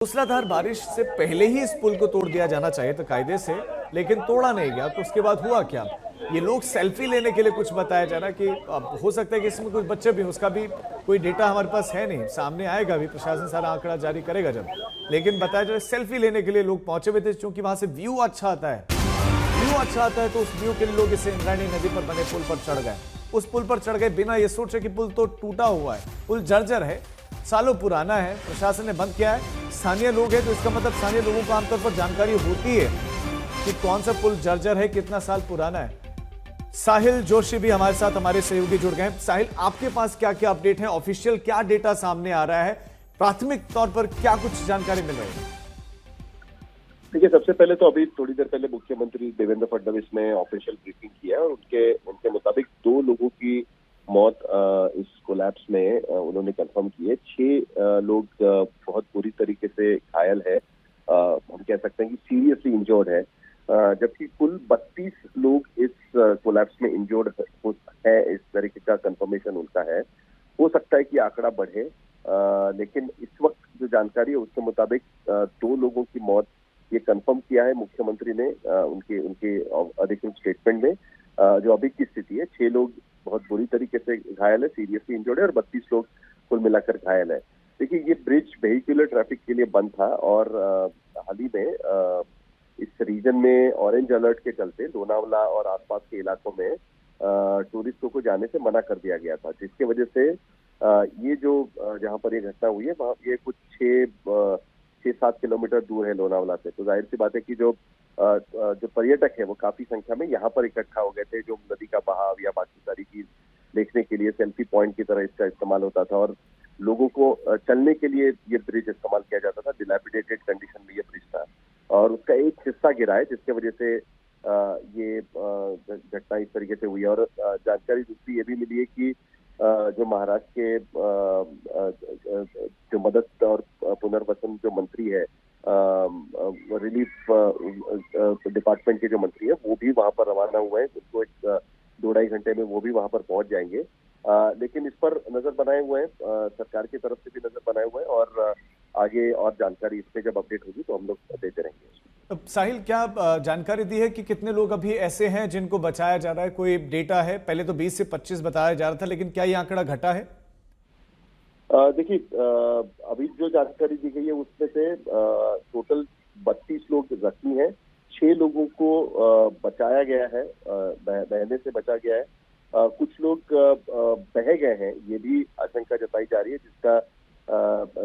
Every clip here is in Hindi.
मूसलाधार बारिश से पहले ही इस पुल को तोड़ दिया जाना चाहिए था कायदे से, लेकिन तोड़ा नहीं गया। तो उसके बाद हुआ क्या? ये लोग सेल्फी लेने के लिए कुछ बताया जा रहा है कि अब हो सकता है कि इसमें कुछ बच्चे भी, उसका भी कोई डेटा हमारे पास है नहीं, सामने आएगा भी, प्रशासन सारा आंकड़ा जारी करेगा जब। लेकिन बताया जा रहा है सेल्फी लेने के लिए लोग पहुंचे हुए थे, क्योंकि वहां से व्यू अच्छा आता है। व्यू अच्छा आता है तो उस व्यू के लिए लोग इसे इंद्रायणी नदी पर बने पुल पर चढ़ गए। उस पुल पर चढ़ गए बिना ये सोचे कि पुल तो टूटा हुआ है, पुल जर्जर है, सालों पुराना है, प्रशासन ने बंद किया है। स्थानीय लोग हैं तो इसका मतलब स्थानीय लोगों को आमतौर पर जानकारी होती है कि कौन सा पुल जर्जर है, कितना साल पुराना है। साहिल जोशी भी हमारे साथ, हमारे सहयोगी जुड़ गए हैं। साहिल, आपके पास क्या क्या अपडेट है? ऑफिशियल क्या डेटा सामने आ रहा है? प्राथमिक तौर पर क्या कुछ जानकारी मिल रही है? देखिए, सबसे पहले तो अभी थोड़ी देर पहले मुख्यमंत्री देवेंद्र फडणवीस ने ऑफिशियल ब्रीफिंग किया है और उनके मुताबिक 2 लोगों की मौत इस कोलैप्स में उन्होंने कंफर्म की है। 6 लोग बहुत बुरी तरीके से घायल है, हम कह सकते हैं कि सीरियसली इंजर्ड है, जबकि कुल 32 लोग इस कोलैप्स में इंजर्ड है। इस तरीके का कंफर्मेशन उनका है। हो सकता है कि आंकड़ा बढ़े, लेकिन इस वक्त जो जानकारी है उसके मुताबिक 2 लोगों की मौत ये कंफर्म किया है मुख्यमंत्री ने उनके अधिकृत स्टेटमेंट में। जो अभी की स्थिति है, 6 लोग बहुत बुरी तरीके से घायल है, सीरियसली इंजर्ड है, और 32 लोग कुल मिलाकर घायल है। देखिए, ये ब्रिज वेहिकुलर ट्रैफिक के लिए बंद था और हाल ही में इस रीजन में ऑरेंज अलर्ट के चलते लोनावला और आसपास के इलाकों में टूरिस्टों को जाने से मना कर दिया गया था, जिसकी वजह से ये जो जहाँ पर ये घटना हुई है वहाँ ये कुछ 6-7 किलोमीटर दूर है लोनावला से। तो जाहिर सी बात है कि जो पर्यटक है वो काफी संख्या में यहाँ पर इकट्ठा हो गए थे, जो नदी का बहाव या बाकी सारी चीज देखने के लिए सेल्फी पॉइंट की तरह इसका इस्तेमाल होता था और लोगों को चलने के लिए ये ब्रिज इस्तेमाल किया जाता था। डिलैपिडेटेड कंडीशन में ये ब्रिज था और उसका एक हिस्सा गिरा है, जिसके वजह से ये घटना इस तरीके से हुई है। और जानकारी दूसरी ये भी मिली है कि जो महाराष्ट्र के जो मदद और पुनर्वसन जो मंत्री है, रिलीफ डिपार्टमेंट के जो मंत्री है, वो भी वहां पर रवाना हुए हैं। उनको एक 2-2.5 घंटे में वो भी वहां पर पहुंच जाएंगे। लेकिन इस पर नजर बनाए हुए हैं, सरकार की तरफ से भी नजर बनाए हुए हैं और आगे और जानकारी इस पे जब अपडेट होगी तो हम लोग देते रहेंगे। साहिल, क्या जानकारी दी है कि कितने लोग अभी ऐसे हैं जिनको बचाया जा रहा है? कोई डेटा है? पहले तो 20 से 25 बताया जा रहा था, लेकिन क्या ये आंकड़ा घटा है? देखिए, अभी जो जानकारी दी गई है उसमें से टोटल 32 लोग जख्मी हैं। 6 लोगों को बचाया गया है, बहने से बचा गया है। कुछ लोग बह गए हैं, ये भी आशंका जताई जा रही है,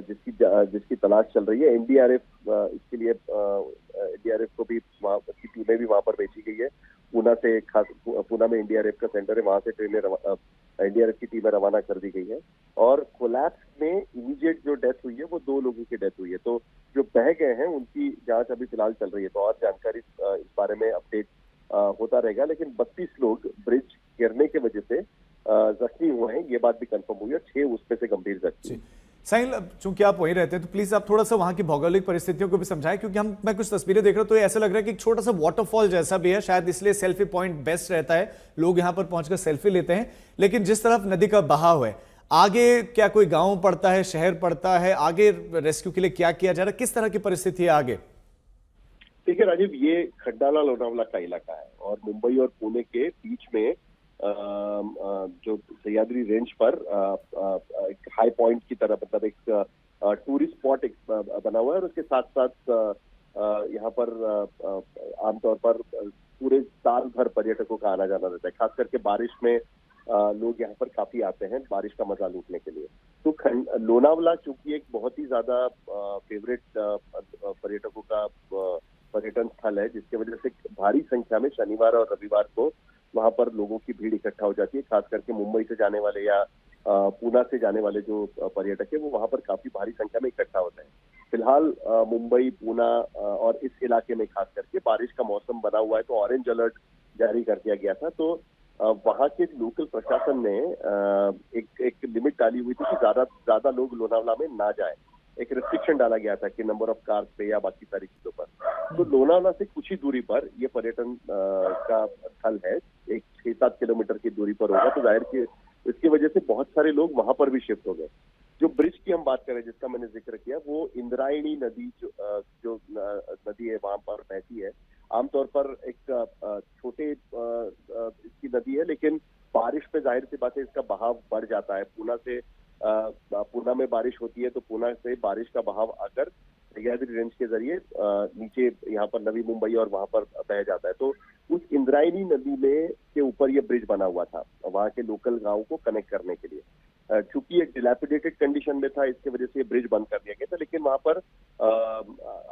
जिसकी तलाश चल रही है। एनडीआरएफ इसके लिए एनडीआरएफ को भी वहाँ की टीमें भी वहां पर भेजी गई है। पूना में एनडीआरएफ का सेंटर है, वहां से ट्रेनें एनडीआरएफ की टीमें रवाना कर दी गई है। और कोलैप्स में इमीडिएट जो डेथ हुई है वो 2 लोगों की डेथ हुई है। तो जो बह गए हैं उनकी जांच अभी फिलहाल चल रही है, तो और जानकारी इस बारे में अपडेट होता रहेगा। लेकिन 32 लोग ब्रिज गिरने की वजह से जख्मी हुए हैं, ये बात भी कंफर्म हुई है। 6 उसमें से गंभीर जख्मी। साहिल, चूंकि आप वहीं रहते हैं तो प्लीज आप थोड़ा सा वहां की भौगोलिक परिस्थितियों को भी समझाएं, क्योंकि मैं कुछ तस्वीरें देख रहा हूं तो ऐसा लग रहा है कि एक छोटा सा वाटरफॉल जैसा भी है, शायद इसलिए सेल्फी पॉइंट बेस्ट रहता है, लोग यहां पर पहुंचकर सेल्फी लेते हैं। लेकिन जिस तरफ नदी का बहाव है, आगे क्या कोई गांव पड़ता है, शहर पड़ता है? आगे रेस्क्यू के लिए क्या किया जा रहा है? किस तरह की परिस्थिति है आगे? देखिए राजीव, ये खंडाला लोनावला का इलाका है और मुंबई और पुणे के बीच में जो सह्याद्री रेंज पर एक हाई पॉइंट की तरह, मतलब एक टूरिस्ट स्पॉट बना हुआ है। और उसके साथ साथ यहाँ पर आमतौर पर पूरे साल भर पर्यटकों का आना जाना रहता है। खास करके बारिश में लोग यहाँ पर काफी आते हैं बारिश का मजा लूटने के लिए। तो लोनावला चूंकि एक बहुत ही ज्यादा फेवरेट पर्यटकों का पर्यटन स्थल है, जिसकी वजह से भारी संख्या में शनिवार और रविवार को वहां पर लोगों की भीड़ इकट्ठा हो जाती है। खास करके मुंबई से जाने वाले या पूना से जाने वाले जो पर्यटक है वो वहां पर काफी भारी संख्या में इकट्ठा होते हैं। फिलहाल मुंबई, पूना और इस इलाके में खास करके बारिश का मौसम बना हुआ है, तो ऑरेंज अलर्ट जारी कर दिया गया था। तो वहां के लोकल प्रशासन ने एक लिमिट डाली हुई थी कि ज्यादा लोग लोनावला में ना जाए। एक रिस्ट्रिक्शन डाला गया था कि नंबर ऑफ कार्स पे या बाकी सारी चीजों पर। तो लोनावला से कुछ ही दूरी पर ये पर्यटन का स्थल है, एक 6-7 किलोमीटर की दूरी पर होगा। तो जाहिर की इसकी वजह से बहुत सारे लोग वहां पर भी शिफ्ट हो गए। जो ब्रिज की हम बात करें, जिसका मैंने जिक्र किया, वो इंद्रायणी नदी जो नदी है वहां पर बहती है। आमतौर पर एक छोटे इसकी नदी है, लेकिन बारिश पे जाहिर सी बात है इसका बहाव बढ़ जाता है। पूना में बारिश होती है तो पूना से बारिश का बहाव आकर सह्याद्री रेंज के जरिए नीचे यहाँ पर नवी मुंबई और वहां पर बह जाता है। तो उस इंद्रायणी नदी में के ऊपर ये ब्रिज बना हुआ था वहां के लोकल गांव को कनेक्ट करने के लिए। चूंकि एक डिलैपिडेटेड कंडीशन में था, इसके वजह से ये ब्रिज बंद कर दिया गया था, लेकिन वहां पर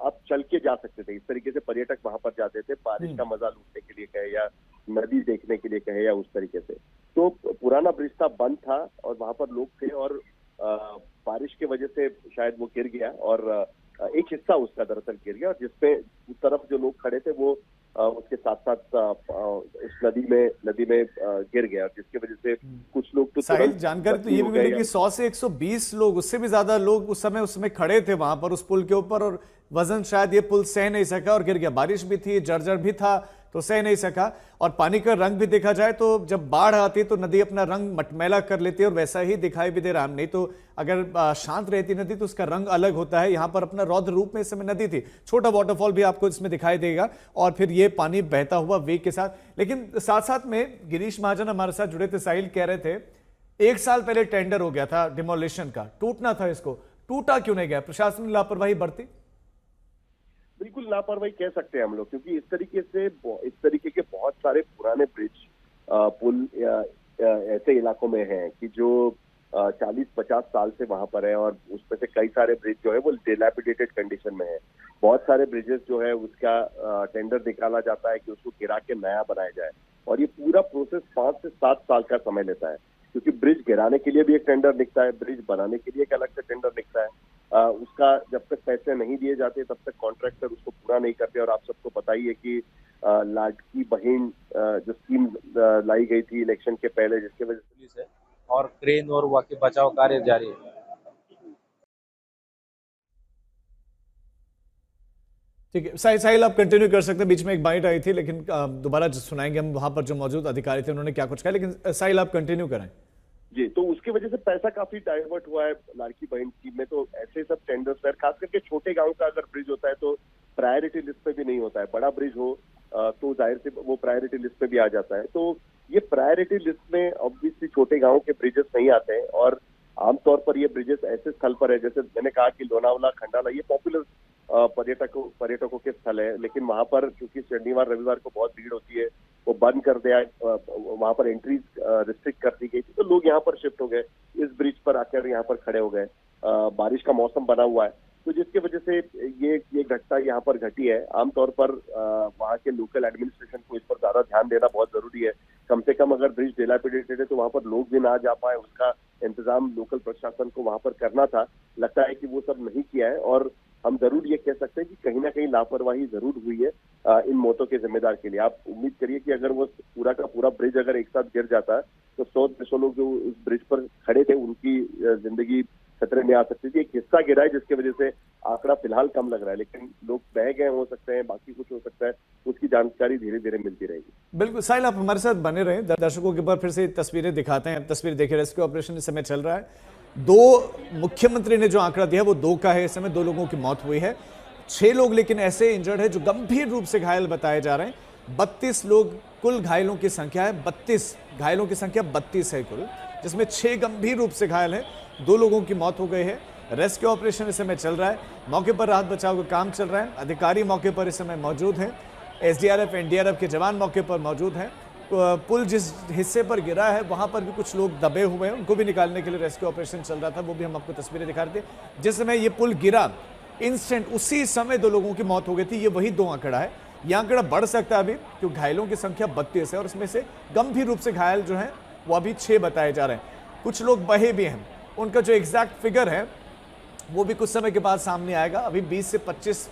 आप चल के जा सकते थे। इस तरीके से पर्यटक वहां पर जाते थे बारिश का मजा लूटने के लिए कहे या नदी देखने के लिए कहे या उस तरीके से। तो पुराना ब्रिज था, बंद था और वहां पर लोग थे और बारिश की वजह से शायद वो गिर गया और एक हिस्सा उसका दरअसल गिर गया, और जिसपे उस तरफ जो लोग खड़े थे वो उसके साथ साथ उस नदी में गिर गया, जिसकी वजह से कुछ लोग तो साहिल, जानकारी तो ये भी मिली कि 100 से 120 लोग, उससे भी ज्यादा लोग उस समय खड़े थे वहां पर उस पुल के ऊपर, और वजन शायद ये पुल सह नहीं सका और गिर गया। बारिश भी थी, जर्जर भी था तो सह नहीं सका। और पानी का रंग भी देखा जाए तो जब बाढ़ आती है तो नदी अपना रंग मटमैला कर लेती है और वैसा ही दिखाई भी दे रहा है। नहीं तो अगर शांत रहती नदी तो उसका रंग अलग होता है। यहाँ पर अपना रौद्र रूप में इस समय नदी थी। छोटा वाटरफॉल भी आपको इसमें दिखाई देगा और फिर ये पानी बहता हुआ वेग के साथ। लेकिन साथ साथ में गिरीश महाजन हमारे साथ जुड़े थे, साहिल कह रहे थे 1 साल पहले टेंडर हो गया था डिमोलिशन का, टूटना था इसको, टूटा क्यों नहीं गया? प्रशासन ने लापरवाही बरती? बिल्कुल लापरवाही कह सकते हैं हम लोग, क्योंकि इस तरीके के बहुत सारे पुराने ब्रिज पुल ऐसे इलाकों में हैं कि जो 40-50 साल से वहां पर है, और उसमें से कई सारे ब्रिज जो है वो डिलैपिडेटेड कंडीशन में है। बहुत सारे ब्रिजेस जो है उसका टेंडर निकाला जाता है कि उसको गिरा के नया बनाया जाए, और ये पूरा प्रोसेस 5 से 7 साल का समय लेता है, क्योंकि ब्रिज गिराने के लिए भी एक टेंडर निकलता है, ब्रिज बनाने के लिए एक अलग से टेंडर निकलता है। उसका जब तक पैसे नहीं दिए जाते तब तक कॉन्ट्रैक्टर उसको पूरा नहीं करते। और आप सबको पता ही है कि लाडकी बहन जो स्कीम लाई गई थी इलेक्शन के पहले, जिसके वजह से और क्रेन और वहाँ के बचाव कार्य जारी है। ठीक है साहिल, आप कंटिन्यू कर सकते हैं। बीच में एक बाइट आई थी, लेकिन दोबारा सुनाएंगे हम वहां पर जो मौजूद अधिकारी थे उन्होंने क्या कुछ कहा। लेकिन साहिल आप कंटिन्यू करें जी। तो उसकी वजह से पैसा काफी डाइवर्ट हुआ है लाडकी बहन स्कीम में। तो ऐसे सब टेंडर्स पर खास करके छोटे गांव का अगर ब्रिज होता है तो प्रायोरिटी लिस्ट पे भी नहीं होता है। बड़ा ब्रिज हो तो जाहिर से वो प्रायोरिटी लिस्ट पे भी आ जाता है। तो ये प्रायोरिटी लिस्ट में ऑब्वियसली छोटे गांव के ब्रिजेस नहीं आते हैं, और आमतौर पर ये ब्रिजेस ऐसे स्थल पर है, जैसे मैंने कहा कि लोनावला, खंडाला, ये पॉपुलर पर्यटकों के स्थल है, लेकिन वहां पर क्योंकि शनिवार रविवार को बहुत भीड़ होती है, वो बंद कर दिया, वहां पर एंट्रीज रिस्ट्रिक्ट कर दी गई थी, तो लोग यहाँ पर शिफ्ट हो गए, इस ब्रिज पर आकर यहाँ पर खड़े हो गए। बारिश का मौसम बना हुआ है, तो जिसकी वजह से ये घटना यहाँ पर घटी है। आमतौर पर वहाँ के लोकल एडमिनिस्ट्रेशन को इस पर ज्यादा ध्यान देना बहुत जरूरी है। कम से कम अगर ब्रिज डिलैपिडेटेड है तो वहाँ पर लोग भी ना जा पाए, उसका इंतजाम लोकल प्रशासन को वहाँ पर करना था। लगता है कि वो सब नहीं किया है, और हम जरूर ये कह सकते हैं कि कहीं ना कहीं लापरवाही जरूर हुई है इन मौतों के जिम्मेदार के लिए। आप उम्मीद करिए कि अगर वो पूरा का पूरा ब्रिज अगर एक साथ गिर जाता है तो 100-200 लोग जो उस ब्रिज पर खड़े थे उनकी जिंदगी खतरे में आ सकती थी। एक हिस्सा गिरा है जिसकी वजह से आंकड़ा फिलहाल कम लग रहा है, लेकिन लोग बह गए हो सकते हैं, बाकी कुछ हो सकता है, उसकी जानकारी धीरे धीरे मिलती रहेगी। बिल्कुल साहिल, आप हमारे साथ बने रहे, दर्शकों के ऊपर फिर से तस्वीरें दिखाते हैं। तस्वीर देखिए, रेस्क्यू ऑपरेशन इस समय चल रहा है। 2 मुख्यमंत्री ने जो आंकड़ा दिया वो 2 का है। इस समय 2 लोगों की मौत हुई है, 6 लोग लेकिन ऐसे इंजर्ड है जो गंभीर रूप से घायल बताए जा रहे हैं। 32 लोग कुल घायलों की संख्या है, 32 घायलों की संख्या 32 है कुल, जिसमें 6 गंभीर रूप से घायल हैं। 2 लोगों की मौत हो गई है। रेस्क्यू ऑपरेशन इस समय चल रहा है, मौके पर राहत बचाव का काम चल रहा है। अधिकारी मौके पर इस समय मौजूद हैं, एसडीआरएफ एनडीआरएफ के जवान मौके पर मौजूद हैं। पुल जिस हिस्से पर गिरा है वहां पर भी कुछ लोग दबे हुए हैं, उनको भी निकालने के लिए रेस्क्यू ऑपरेशन चल रहा था, वो भी हम आपको तस्वीरें दिखा रहे थे। जिस समय ये पुल गिरा इंस्टेंट उसी समय 2 लोगों की मौत हो गई थी। ये वही 2 आंकड़ा है, ये आंकड़ा बढ़ सकता है अभी, क्योंकि घायलों की संख्या 32 है और इसमें से गंभीर रूप से घायल जो है वो अभी 6 बताए जा रहे हैं। कुछ लोग बहे भी हैं, उनका जो एग्जैक्ट फिगर है वो भी कुछ समय के बाद सामने आएगा। अभी 20 से 25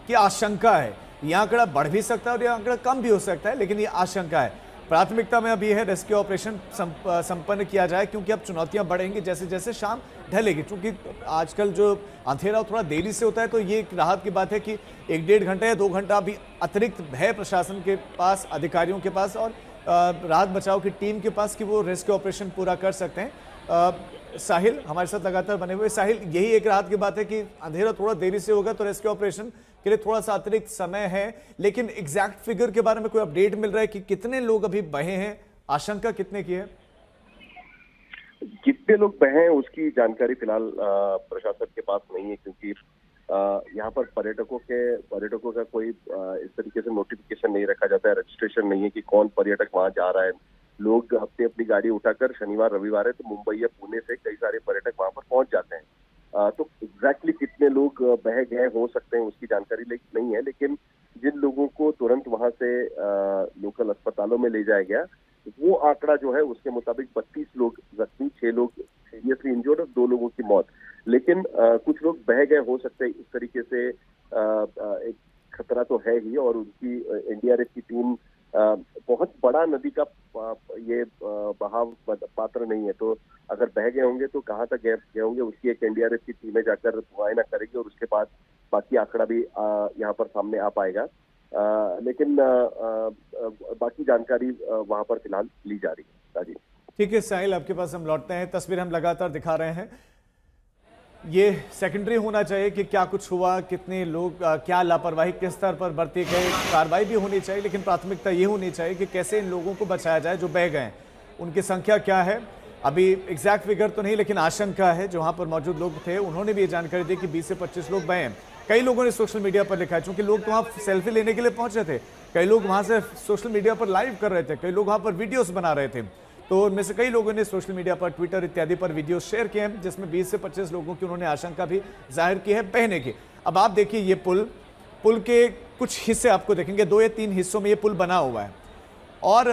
की आशंका है। यह आंकड़ा बढ़ भी सकता है और यह आंकड़ा कम भी हो सकता है, लेकिन ये आशंका है। प्राथमिकता में अभी है रेस्क्यू ऑपरेशन संपन्न किया जाए, क्योंकि अब चुनौतियां बढ़ेंगी जैसे जैसे शाम ढलेगी। क्योंकि आजकल जो अंधेरा थोड़ा देरी से होता है, तो ये एक राहत की बात है कि 1-1.5 घंटा या 2 घंटा अभी अतिरिक्त है प्रशासन के पास, अधिकारियों के पास और राहत बचाव की टीम के पास कि वो रेस्क्यू ऑपरेशन पूरा कर सकते हैं। साहिल हमारे साथ लगातार बने हुए। साहिल, यही एक राहत की बात है कि अंधेरा थोड़ा देरी से होगा तो रेस्क्यू ऑपरेशन के लिए थोड़ा सा अतिरिक्त समय है, लेकिन एग्जैक्ट फिगर के बारे में कोई अपडेट मिल रहा है कि कितने लोग अभी बहे हैं, आशंका कितने की है? कितने लोग बहे हैं उसकी जानकारी फिलहाल प्रशासन के पास नहीं है, क्योंकि यहाँ पर पर्यटकों का कोई इस तरीके से नोटिफिकेशन नहीं रखा जाता है, रजिस्ट्रेशन नहीं है कि कौन पर्यटक वहां जा रहा है। लोग अपनी अपनी गाड़ी उठाकर शनिवार रविवार है तो मुंबई या पुणे से कई सारे पर्यटक वहां पर पहुंच जाते हैं। तो एग्जैक्टली कितने लोग बह गए हो सकते हैं उसकी जानकारी नहीं है, लेकिन जिन लोगों को तुरंत वहां से लोकल अस्पतालों में ले जाया गया, वो आंकड़ा जो है उसके मुताबिक 32 लोग जख्मी, 6 लोग सीरियसली इंजर्ड और 2 लोगों की मौत। लेकिन कुछ लोग बह गए हो सकते हैं, इस तरीके से एक खतरा तो है ही। और उनकी एनडीआरएफ की टीम, बहुत बड़ा नदी का ये बहाव पात्र नहीं है, तो अगर बह गए होंगे तो कहाँ तक गए होंगे उसकी एक एनडीआरएफ की टीमें जाकर मुआयना करेगी और उसके बाद बाकी आंकड़ा भी यहाँ पर सामने आ पाएगा। लेकिन बाकी जानकारी वहां पर फिलहाल ली जा रही है। राजीव, ठीक है साहिल, आपके पास हम लौटते हैं। तस्वीर हम लगातार दिखा रहे हैं, ये सेकेंडरी होना चाहिए कि क्या कुछ हुआ, कितने लोग, क्या लापरवाही किस स्तर पर बरती गई, कार्रवाई भी होनी चाहिए, लेकिन प्राथमिकता ये होनी चाहिए कि कैसे इन लोगों को बचाया जाए जो बह गए, उनकी संख्या क्या है। अभी एग्जैक्ट फिगर तो नहीं, लेकिन आशंका है, जो वहां पर मौजूद लोग थे उन्होंने भी ये जानकारी दी कि 20 से 25 लोग बहे हैं। कई लोगों ने सोशल मीडिया पर लिखा है, चूंकि लोग तो वहाँ सेल्फी लेने के लिए पहुंचे थे, कई लोग वहां से सोशल मीडिया पर लाइव कर रहे थे, कई लोग वहां पर वीडियोस बना रहे थे, तो उनमें से कई लोगों ने सोशल मीडिया पर, ट्विटर इत्यादि पर वीडियो शेयर किए हैं, जिसमें 20 से 25 लोगों की उन्होंने आशंका भी जाहिर की है बहने की। अब आप देखिए, ये पुल के कुछ हिस्से आपको देखेंगे, 2 या 3 हिस्सों में ये पुल बना हुआ है और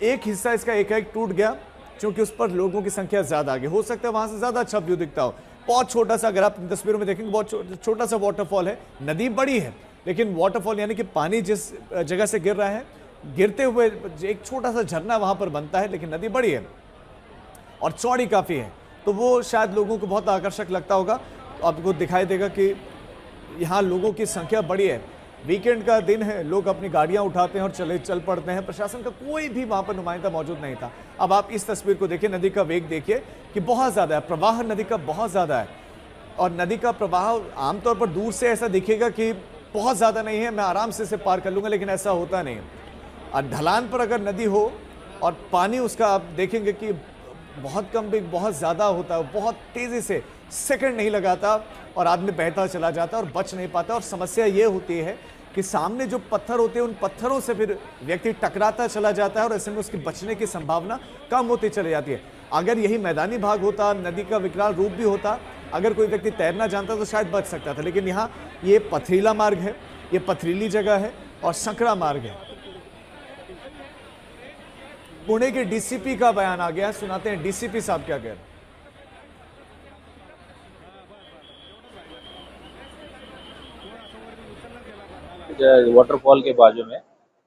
एक हिस्सा इसका एक टूट गया, क्योंकि उस पर लोगों की संख्या ज्यादा आ गई। हो सकता है वहां से ज्यादा अच्छा व्यू दिखता हो। बहुत छोटा सा, अगर आप तस्वीरों में देखेंगे, बहुत छोटा सा वाटरफॉल है। नदी बड़ी है, लेकिन वाटरफॉल यानी कि पानी जिस जगह से गिर रहा है, गिरते हुए एक छोटा सा झरना वहां पर बनता है, लेकिन नदी बड़ी है और चौड़ी काफी है, तो वो शायद लोगों को बहुत आकर्षक लगता होगा। आपको दिखाई देगा कि यहाँ लोगों की संख्या बड़ी है। वीकेंड का दिन है, लोग अपनी गाड़ियां उठाते हैं और चल पड़ते हैं। प्रशासन का कोई भी वहां पर नुमाइंदा मौजूद नहीं था। अब आप इस तस्वीर को देखिए, नदी का वेग देखिए कि बहुत ज्यादा है, प्रवाह नदी का बहुत ज्यादा है, और नदी का प्रवाह आमतौर पर दूर से ऐसा दिखेगा कि बहुत ज्यादा नहीं है, मैं आराम से इसे पार कर लूंगा, लेकिन ऐसा होता नहीं है। और ढलान पर अगर नदी हो और पानी उसका आप देखेंगे कि बहुत कम भी बहुत ज़्यादा होता है, बहुत तेज़ी से, सेकंड नहीं लगाता और आदमी बहता चला जाता है और बच नहीं पाता। और समस्या ये होती है कि सामने जो पत्थर होते हैं, उन पत्थरों से फिर व्यक्ति टकराता चला जाता है और ऐसे में उसकी बचने की संभावना कम होती चली जाती है। अगर यही मैदानी भाग होता, नदी का विकराल रूप भी होता, अगर कोई व्यक्ति तैरना जानता तो शायद बच सकता था, लेकिन यहाँ ये पथरीला मार्ग है, ये पथरीली जगह है और संकरा मार्ग है। पुणे के डीसीपी का बयान आ गया, सुनाते हैं डीसीपी साहब क्या कह रहे हैं। वाटरफॉल के बाजू में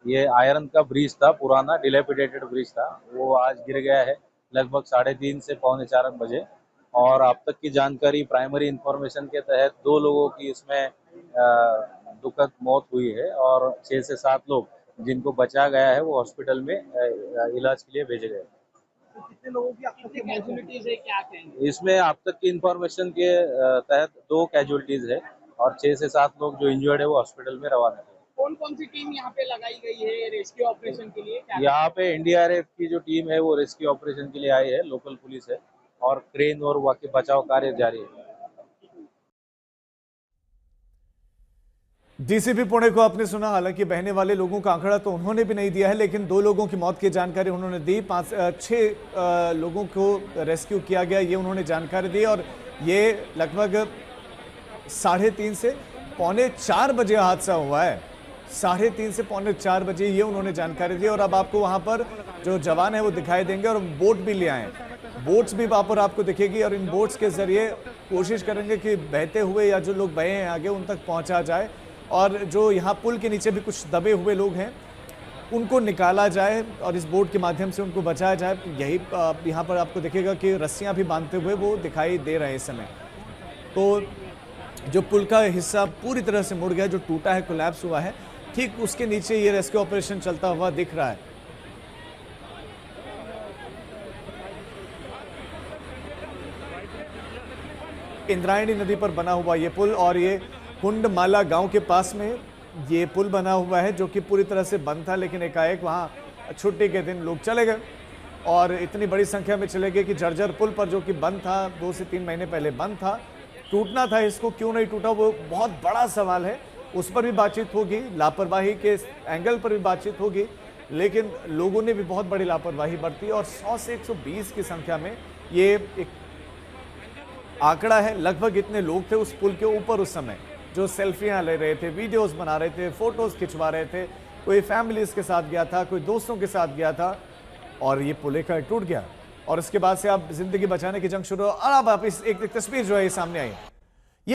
ये आयरन का ब्रिज था, पुराना डिलेपिडेटेड ब्रिज था, वो आज गिर गया है लगभग 3:30 से 3:45 बजे। और अब तक की जानकारी, प्राइमरी इंफॉर्मेशन के तहत 2 लोगों की इसमें दुखद मौत हुई है और 6 से 7 लोग जिनको बचा गया है वो हॉस्पिटल में इलाज के लिए भेजे गए। तो कितने लोगों की अब तक की कैजुअलिटीज है, क्या कहेंगे? इसमें अब तक की इंफॉर्मेशन के तहत 2 कैजुअलिटीज है और 6 से 7 लोग जो इंजर्ड है वो हॉस्पिटल में रवाना है। कौन कौन सी टीम यहाँ पे लगाई गई है रेस्क्यू ऑपरेशन के लिए? यहाँ पे एनडीआरएफ की जो टीम है वो रेस्क्यू ऑपरेशन के लिए आई है, लोकल पुलिस है और क्रेन और बाकी बचाव कार्य जारी है। डीसीपी पुणे को आपने सुना, हालांकि बहने वाले लोगों का आंकड़ा तो उन्होंने भी नहीं दिया है, लेकिन 2 लोगों की मौत की जानकारी उन्होंने दी। 6 लोगों को रेस्क्यू किया गया, ये उन्होंने जानकारी दी। और ये लगभग 3:30 से 3:45 बजे हादसा हुआ है, 3:30 से 3:45 बजे ये उन्होंने जानकारी दी। और अब आपको वहां पर जो जवान है वो दिखाई देंगे और बोट भी ले आए, बोट्स भी वहां पर आपको दिखेगी और इन बोट्स के जरिए कोशिश करेंगे कि बहते हुए या जो लोग बहे हैं आगे उन तक पहुंचा जाए, और जो यहाँ पुल के नीचे भी कुछ दबे हुए लोग हैं उनको निकाला जाए और इस बोट के माध्यम से उनको बचाया जाए। यही यहाँ पर आपको दिखेगा कि रस्सियाँ भी बांधते हुए वो दिखाई दे रहे हैं इस समय। तो जो पुल का हिस्सा पूरी तरह से मुड़ गया, जो टूटा है, कोलैप्स हुआ है, ठीक उसके नीचे ये रेस्क्यू ऑपरेशन चलता हुआ दिख रहा है। इंद्रायणी नदी पर बना हुआ ये पुल, और ये कुंडमाला गांव के पास में ये पुल बना हुआ है जो कि पूरी तरह से बंद था, लेकिन एकाएक वहां छुट्टी के दिन लोग चले गए और इतनी बड़ी संख्या में चले गए कि जर्जर पुल पर जो कि बंद था 2 से 3 महीने पहले बंद था, टूटना था, इसको क्यों नहीं टूटा वो बहुत बड़ा सवाल है। उस पर भी बातचीत होगी, लापरवाही के एंगल पर भी बातचीत होगी, लेकिन लोगों ने भी बहुत बड़ी लापरवाही बरती और 100 से 120 की संख्या में ये एक आंकड़ा है। लगभग इतने लोग थे उस पुल के ऊपर उस समय, जो सेल्फियां ले रहे थे, वीडियोस बना रहे थे, फोटोज खिंचवा रहे थे। कोई फैमिलीज के साथ गया था, कोई दोस्तों के साथ गया था, और ये पुल एक टूट गया। और इसके बाद से अब जिंदगी बचाने की जंग शुरू। और अब आप इस एक तस्वीर जो है ये सामने आई,